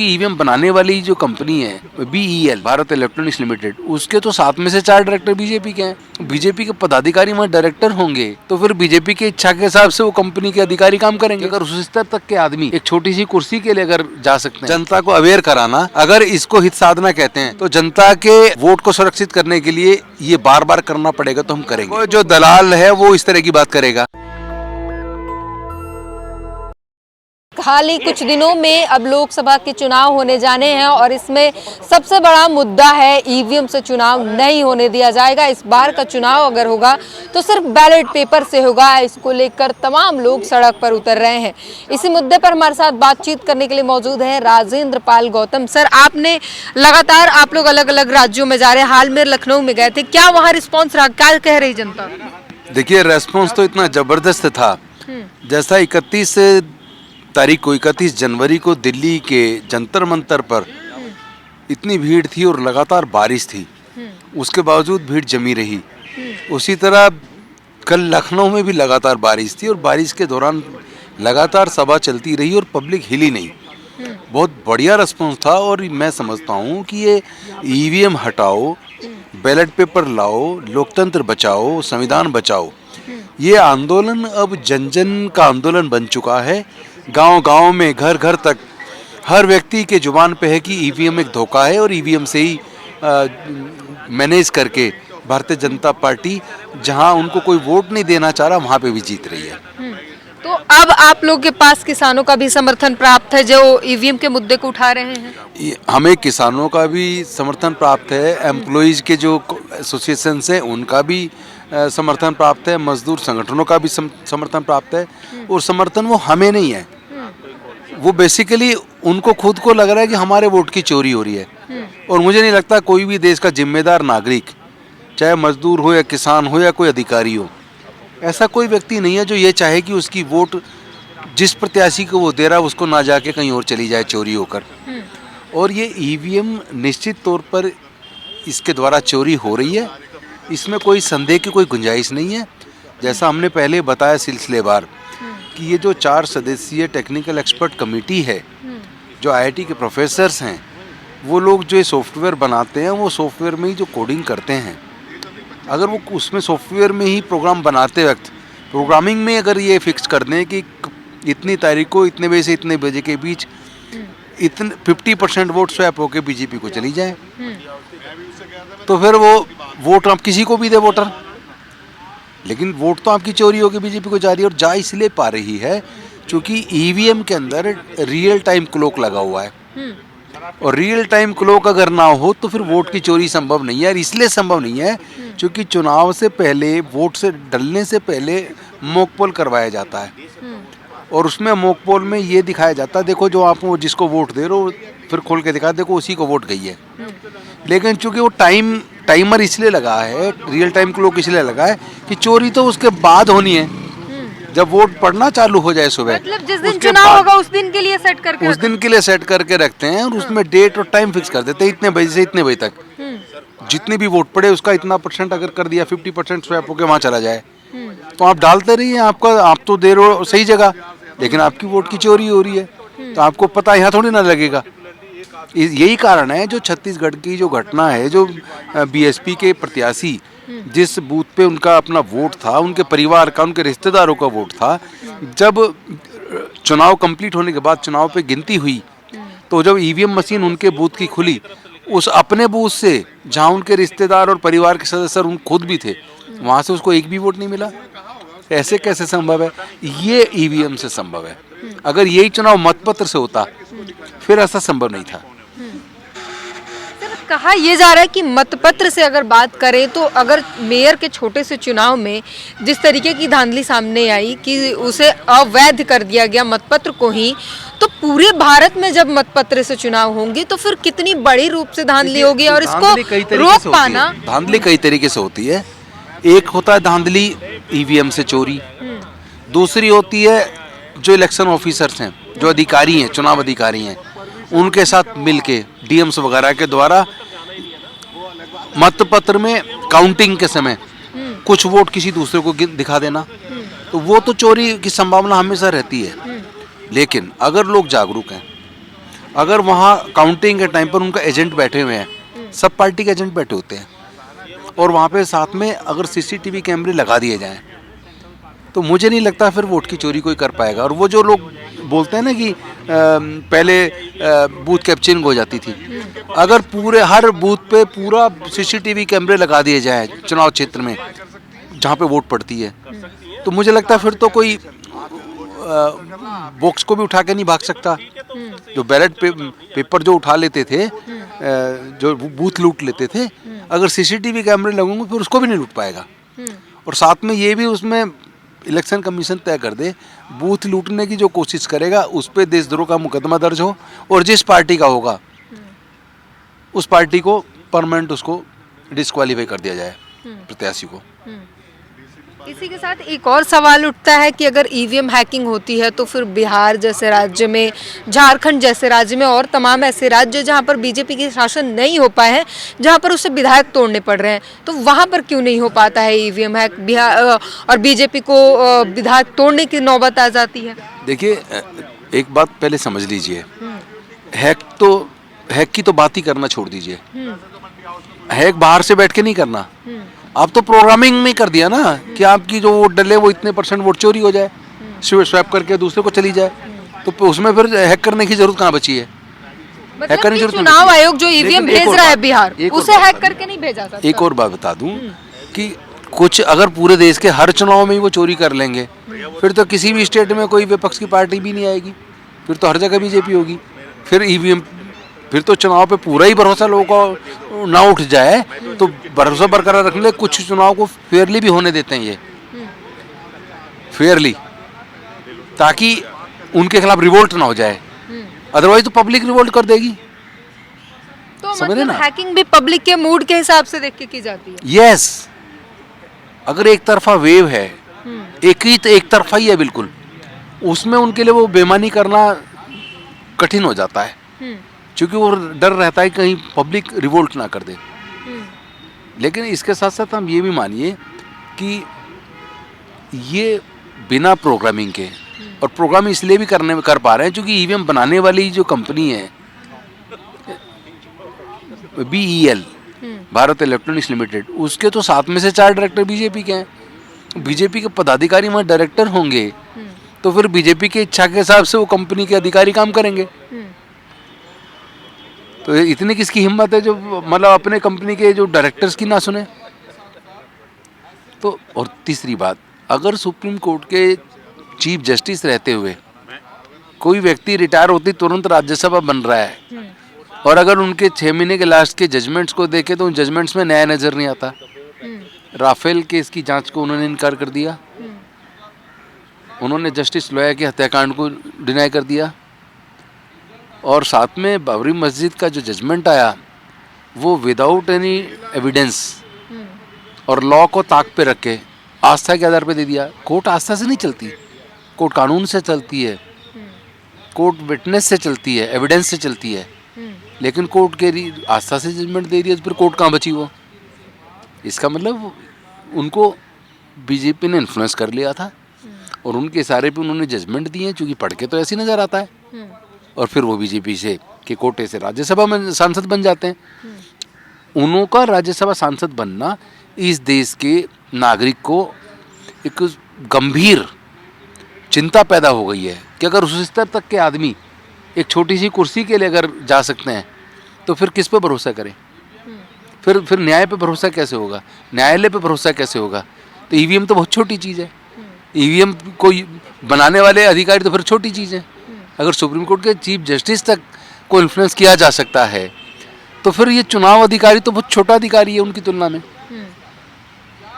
EVM बनाने वाली जो कंपनी है BEL, भारत इलेक्ट्रॉनिक्स लिमिटेड, उसके तो 7 में से 4 डायरेक्टर बीजेपी के हैं। बीजेपी के पदाधिकारी वहाँ डायरेक्टर होंगे तो फिर बीजेपी की इच्छा के हिसाब से वो कंपनी के अधिकारी काम करेंगे। अगर उस स्तर तक के आदमी एक छोटी सी कुर्सी के लिए अगर जा सकते हैं, जनता को अवेयर कराना, अगर इसको हित साधना कहते हैं, तो जनता के वोट को सुरक्षित करने के लिए ये बार बार करना पड़ेगा तो हम करेंगे। वो जो दलाल है वो इस तरह की बात करेगा। हाल ही कुछ दिनों में अब लोकसभा के चुनाव होने जाने हैं और इसमें सबसे बड़ा मुद्दा है ईवीएम से चुनाव नहीं होने दिया जाएगा। इस बार का चुनाव अगर होगा तो सिर्फ बैलेट पेपर से होगा। इसको लेकर तमाम लोग सड़क पर उतर रहे हैं। इसी मुद्दे पर हमारे साथ बातचीत करने के लिए मौजूद हैं राजेंद्र पाल गौतम। सर, आपने लगातार आप लोग अलग अलग राज्यों में जा रहे हैं, हाल में लखनऊ में गए थे, क्या वहाँ रिस्पॉन्स रहा, क्या कह रही जनता? देखिए, रेस्पॉन्स तो इतना जबरदस्त था। जैसा 31 जनवरी को दिल्ली के जंतर मंतर पर इतनी भीड़ थी और लगातार बारिश थी, उसके बावजूद भीड़ जमी रही। उसी तरह कल लखनऊ में भी लगातार बारिश थी और बारिश के दौरान लगातार सभा चलती रही और पब्लिक हिली नहीं। बहुत बढ़िया रिस्पॉन्स था और मैं समझता हूँ कि ये ईवीएम हटाओ, बैलेट पेपर लाओ, लोकतंत्र बचाओ, संविधान बचाओ, ये आंदोलन अब जन जन का आंदोलन बन चुका है। गांव-गांव में, घर घर तक हर व्यक्ति के जुबान पे है कि ईवीएम एक धोखा है और ईवीएम से ही मैनेज करके भारतीय जनता पार्टी जहां उनको कोई वोट नहीं देना चाह रहा वहां पे भी जीत रही है। तो अब आप लोग के पास किसानों का भी समर्थन प्राप्त है जो ईवीएम के मुद्दे को उठा रहे हैं? हमें किसानों का भी समर्थन प्राप्त है, एम्प्लॉइज के जो एसोसिएशन है उनका भी समर्थन प्राप्त है, मजदूर संगठनों का भी समर्थन प्राप्त है। और समर्थन वो हमें नहीं है, वो बेसिकली उनको खुद को लग रहा है कि हमारे वोट की चोरी हो रही है। और मुझे नहीं लगता कोई भी देश का जिम्मेदार नागरिक, चाहे मजदूर हो या किसान हो या कोई अधिकारी हो, ऐसा कोई व्यक्ति नहीं है जो ये चाहे कि उसकी वोट जिस प्रत्याशी को वो दे रहा है उसको ना जाके कहीं और चली जाए चोरी होकर। और ये ईवीएम निश्चित तौर पर इसके द्वारा चोरी हो रही है, इसमें कोई संदेह की कोई गुंजाइश नहीं है। जैसा हमने पहले बताया सिलसिलेवार कि ये जो 4 सदस्यीय टेक्निकल एक्सपर्ट कमेटी है, जो IIT के प्रोफेसर्स हैं, वो लोग जो सॉफ्टवेयर बनाते हैं वो सॉफ्टवेयर में ही जो कोडिंग करते हैं, अगर वो उसमें सॉफ्टवेयर में ही प्रोग्राम बनाते वक्त प्रोग्रामिंग में अगर ये फिक्स कर दें कि इतनी तारीख को इतने बजे से इतने बजे के बीच इतने 50% वोट स्वैप होकर बीजेपी को चली जाए, तो फिर वो वोट आप किसी को भी दे वोटर, लेकिन वोट तो आपकी चोरी होकर बीजेपी को जा रही है। और जा इसलिए पा रही है क्योंकि ईवीएम के अंदर रियल टाइम क्लॉक लगा हुआ है, और रियल टाइम क्लॉक अगर ना हो तो फिर वोट की चोरी संभव नहीं है। और इसलिए संभव नहीं है क्योंकि चुनाव से पहले, वोट से डलने से पहले मॉक पोल करवाया जाता है, और उसमें मॉक पोल में ये दिखाया जाता है, देखो जो आप जिसको वोट दे रहे हो फिर खोल के दिखा, देखो उसी को वोट गई है। लेकिन चूंकि वो टाइमर इसलिए लगा है, रियल टाइम क्लॉक इसलिए लगा है कि चोरी तो उसके बाद होनी है, जब वोट पड़ना चालू हो जाए सुबह, मतलब जिस दिन चुनाव होगा उस दिन के लिए सेट करके उस दिन के लिए सेट करके रखते हैं और उसमें डेट और टाइम फिक्स कर देते हैं, इतने बजे से इतने बजे तक जितने भी वोट पड़े उसका इतना % अगर कर दिया, 50% स्वैप होकर वहाँ चला जाए, तो आप डालते रहिए, आप तो दे रहे हो सही जगह, लेकिन आपकी वोट की चोरी हो रही है, तो आपको पता यहाँ थोड़ी ना लगेगा। यही कारण है जो छत्तीसगढ़ की जो घटना है, जो BSP के प्रत्याशी जिस बूथ पे उनका अपना वोट था, उनके परिवार का, उनके रिश्तेदारों का वोट था, जब चुनाव कंप्लीट होने के बाद चुनाव पे गिनती हुई, तो जब ईवीएम मशीन उनके बूथ की खुली, उस अपने बूथ से जहां उनके रिश्तेदार और परिवार के सदस्य उन खुद भी थे, वहां से उसको एक भी वोट नहीं मिला। ऐसे कैसे संभव है? ये ईवीएम से संभव है। अगर यही चुनाव मतपत्र से होता फिर ऐसा संभव नहीं था। कहा यह जा रहा है कि मतपत्र से अगर बात करें तो अगर मेयर के छोटे से चुनाव में जिस तरीके की धांधली सामने आई कि उसे अवैध कर दिया गया मतपत्र को ही, तो पूरे भारत में जब मतपत्र से चुनाव होंगे तो फिर कितनी बड़ी रूप से धांधली होगी और इसको रोक पाना। धांधली कई तरीके से होती है। एक होता है धांधली ईवीएम से चोरी, दूसरी होती है जो इलेक्शन ऑफिसर्स हैं, जो अधिकारी हैं, चुनाव अधिकारी हैं, उनके साथ मिलके DMs वगैरह के द्वारा मतपत्र में काउंटिंग के समय कुछ वोट किसी दूसरे को दिखा देना, तो वो तो चोरी की संभावना हमेशा रहती है। लेकिन अगर लोग जागरूक हैं, अगर वहाँ काउंटिंग के टाइम पर उनका एजेंट बैठे हुए हैं, सब पार्टी के एजेंट बैठे होते हैं, और वहाँ पे साथ में अगर सीसीटीवी कैमरे लगा दिए जाएं तो मुझे नहीं लगता फिर वोट की चोरी कोई कर पाएगा। और वो जो लोग बोलते हैं ना कि पहले बूथ कैप्चरिंग हो जाती थी, अगर पूरे हर बूथ पे पूरा सीसीटीवी कैमरे लगा दिए जाएं चुनाव क्षेत्र में जहाँ पे वोट पड़ती है, तो मुझे लगता है फिर तो कोई बॉक्स को भी उठा के नहीं भाग सकता। जो बैलेट पेपर जो उठा लेते थे, जो बूथ लूट लेते थे, अगर सीसीटीवी कैमरे लगेंगे फिर उसको भी नहीं लूट पाएगा। और साथ में ये भी उसमें इलेक्शन कमीशन तय कर दे, बूथ लूटने की जो कोशिश करेगा उस पर देशद्रोह का मुकदमा दर्ज हो, और जिस पार्टी का होगा उस पार्टी को परमानेंट उसको डिस्क्वालीफाई कर दिया जाए, प्रत्याशी को। इसी के साथ एक और सवाल उठता है कि अगर ईवीएम हैकिंग होती है तो फिर बिहार जैसे राज्य में, झारखंड जैसे राज्य में और तमाम ऐसे राज्य जहां पर बीजेपी के शासन नहीं हो पाए हैं, जहां पर उसे विधायक तोड़ने पड़ रहे हैं, तो वहां पर क्यों नहीं हो पाता है ईवीएम हैक, बिहार और बीजेपी को विधायक तोड़ने की नौबत आ जाती है? देखिए, एक बात पहले समझ लीजिए, हैक की तो बात ही करना छोड़ दीजिए। हैक बाहर से बैठ के नहीं करना, अब तो प्रोग्रामिंग में कर दिया ना कि आपकी जो वोट डले वो इतने % वोट चोरी हो जाए, स्वैप करके दूसरे को चली जाए, तो उसमें फिर हैक करने की जरूरत कहाँ बची है? मतलब कि चुनाव आयोग जो ईवीएम भेज रहा है बिहार, उसे हैक करके नहीं भेजा सकता। एक और बात बता दूं कि कुछ अगर पूरे देश के हर चुनाव में ही वो चोरी कर लेंगे, फिर तो किसी भी स्टेट में कोई विपक्ष की पार्टी भी नहीं आएगी, फिर तो हर जगह बीजेपी होगी। फिर ईवीएम, फिर तो चुनाव पे पूरा ही भरोसा लोगों को ना उठ जाए, तो भरोसा बरकरार रखने लिए कुछ चुनाव को फेयरली भी होने देते हैं, ये फेयरली, ताकि उनके खिलाफ रिवोल्ट ना हो जाए, अदरवाइज तो पब्लिक रिवोल्ट कर देगी। तो मतलब हैकिंग भी पब्लिक के मूड के हिसाब से देख के की जाती है। यस, अगर एक तरफा वेव है, एक तरफा ही है बिल्कुल, उसमें उनके लिए वो बेईमानी करना कठिन हो जाता है, क्योंकि वो डर रहता है कहीं पब्लिक रिवोल्ट ना कर दे। लेकिन इसके साथ साथ हम ये भी मानिए कि ये बिना प्रोग्रामिंग के, और प्रोग्राम इसलिए भी कर पा रहे हैं क्योंकि ईवीएम बनाने वाली जो कंपनी है BEL, भारत इलेक्ट्रॉनिक्स लिमिटेड, उसके तो 7 में से 4 डायरेक्टर बीजेपी के हैं। बीजेपी के पदाधिकारी वहाँ डायरेक्टर होंगे, तो फिर बीजेपी की इच्छा के हिसाब से वो कंपनी के अधिकारी काम करेंगे। तो इतनी किसकी हिम्मत है जो मतलब अपने कंपनी के जो डायरेक्टर्स की ना सुने? तो और तीसरी बात, अगर सुप्रीम कोर्ट के चीफ जस्टिस रहते हुए कोई व्यक्ति रिटायर होती तुरंत राज्यसभा बन रहा है, और अगर उनके 6 महीने के लास्ट के जजमेंट्स को देखें तो उन जजमेंट्स में न्याय नजर नहीं आता। राफेल केस की जांच को उन्होंने इनकार कर दिया, उन्होंने जस्टिस लोया के हत्याकांड को डिनाई कर दिया, और साथ में बाबरी मस्जिद का जो जजमेंट आया वो विदाउट एनी एविडेंस और लॉ को ताक पे रख के आस्था के आधार पे दे दिया। कोर्ट आस्था से नहीं चलती, कोर्ट कानून से चलती है, कोर्ट विटनेस से चलती है, एविडेंस से चलती है। लेकिन कोर्ट के आस्था से जजमेंट दे दिया तो फिर कोर्ट कहाँ बची? वो इसका मतलब उनको बीजेपी ने इन्फ्लुएंस कर लिया था, और उनके इशारे पे उन्होंने जजमेंट दिए हैं, चूँकि पढ़ के तो ऐसे नज़र आता है, और फिर वो बीजेपी से के कोटे से राज्यसभा में सांसद बन जाते हैं। उनका राज्यसभा सांसद बनना इस देश के नागरिक को एक गंभीर चिंता पैदा हो गई है कि अगर उस स्तर तक के आदमी एक छोटी सी कुर्सी के लिए अगर जा सकते हैं तो फिर किस पे भरोसा करें? फिर न्याय पे भरोसा कैसे होगा? न्यायालय पे भरोसा कैसे होगा? तो ईवीएम तो बहुत छोटी चीज़ है, ईवीएम को बनाने वाले अधिकारी तो फिर छोटी चीज़ है। अगर सुप्रीम कोर्ट के चीफ जस्टिस तक को इन्फ्लुएंस किया जा सकता है तो फिर ये चुनाव अधिकारी तो बहुत छोटा अधिकारी है उनकी तुलना में।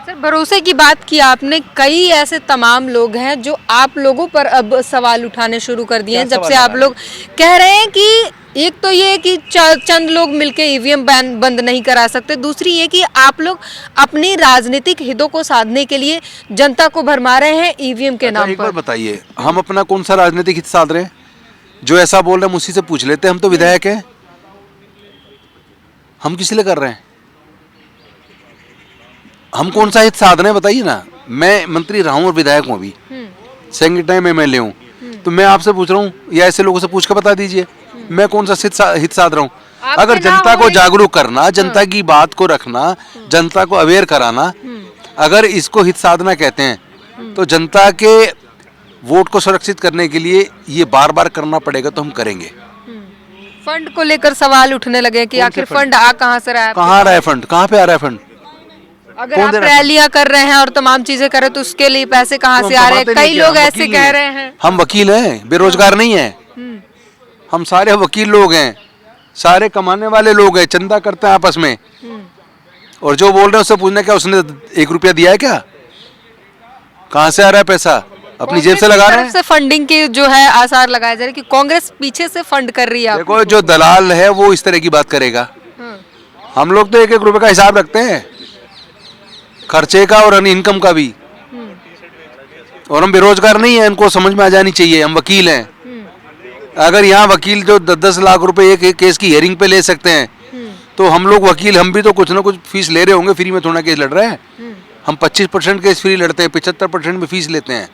सर, भरोसे की बात की आपने, कई ऐसे तमाम लोग हैं जो आप लोगों पर अब सवाल उठाने शुरू कर दिए हैं, जब से आप लोग कह रहे हैं कि एक तो ये कि चंद लोग मिलके ईवीएम बैन बंद नहीं करा सकते, दूसरी ये कि आप लोग अपनी राजनीतिक हितों को साधने के लिए जनता को भरमा रहे हैं ईवीएम के नाम पर। एक बार बताइए, हम अपना कौन सा राजनीतिक हित साध रहे हैं? जो ऐसा बोल रहे हैं हम उसी से पूछ लेते हैं, हम तो विधायक हैं, हम किस लिए कर रहे हैं? हम कौन सा हित साध रहे हैं बताइए ना। मैं मंत्री रहा हूँ और विधायक हूँ, अभी सेकंड टाइम MLA हूँ, तो मैं आपसे पूछ रहा हूँ या ऐसे लोगों से पूछ कर बता दीजिए मैं कौन सा हित साध रहा हूँ? आपके अगर ना जनता को होए- जागरूक करना, जनता की बात को रखना, जनता को अवेयर कराना, अगर इसको हित साधना कहते हैं, तो जनता के वोट को सुरक्षित करने के लिए ये बार बार करना पड़ेगा, तो हम करेंगे। फंड को लेकर सवाल उठने लगे कि आखिर फंड आ कहाँ से रहा है? कहाँ आ रहा है फंड? कहाँ पे आ रहा है फंड? अगर कौन आप दे रहा है? रैलियां कर रहे हैं और तमाम चीजें कर रहे हैं तो उसके लिए पैसे कहाँ तो से हम आ रहे हैं? कमाते नहीं कई क्या? लोग हम ऐसे वकील कह नहीं रहे हैं। हैं। हम वकील हैं, बेरोजगार नहीं हैं। हम सारे वकील लोग हैं, सारे कमाने वाले लोग हैं, चंदा करते हैं आपस में। और जो बोल रहे हैं उससे पूछना क्या उसने 1 रुपया दिया है क्या? कहाँ से आ रहा है पैसा? अपनी जेब से लगा रहे हैं। से फंडिंग के जो है आसार लगाए जा रहे हैं कि कांग्रेस पीछे से फंड कर रही है। देखो, जो दलाल है वो इस तरह की बात करेगा। हम लोग तो 1-1 रुपए का हिसाब रखते हैं, खर्चे का और इनकम का भी। और हम बेरोजगार नहीं है, इनको समझ में आ जानी चाहिए। हम वकील हैं। अगर यहाँ वकील जो 10-10 लाख रुपए एक केस की हियरिंग पे ले सकते हैं, तो हम लोग वकील, हम भी तो कुछ ना कुछ फीस ले रहे होंगे। फ्री में थोड़ा केस लड़ रहे हैं। हम 25% केस फ्री लड़ते हैं, 75% में फीस लेते हैं।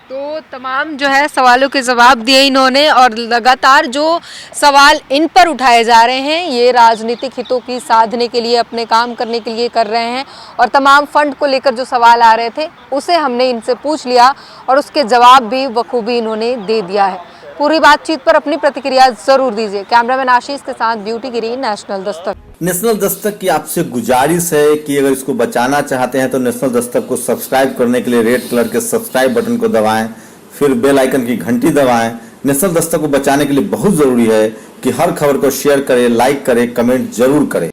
तो तमाम जो है सवालों के जवाब दिए इन्होंने और लगातार जो सवाल इन पर उठाए जा रहे हैं ये राजनीतिक हितों की साधने के लिए, अपने काम करने के लिए कर रहे हैं। और तमाम फंड को लेकर जो सवाल आ रहे थे उसे हमने इनसे पूछ लिया और उसके जवाब भी बखूबी इन्होंने दे दिया है। पूरी बातचीत पर अपनी प्रतिक्रिया जरूर दीजिए। कैमरामैन आशीष के साथ ब्यूटी गिरी, नेशनल दस्तक। नेशनल दस्तक की आपसे गुजारिश है कि अगर इसको बचाना चाहते हैं तो नेशनल दस्तक को सब्सक्राइब करने के लिए रेड कलर के सब्सक्राइब बटन को दबाएं, फिर बेल आइकन की घंटी दबाएं। नेशनल दस्तक को बचाने के लिए बहुत जरूरी है कि हर खबर को शेयर करें, लाइक करें, कमेंट जरूर करें।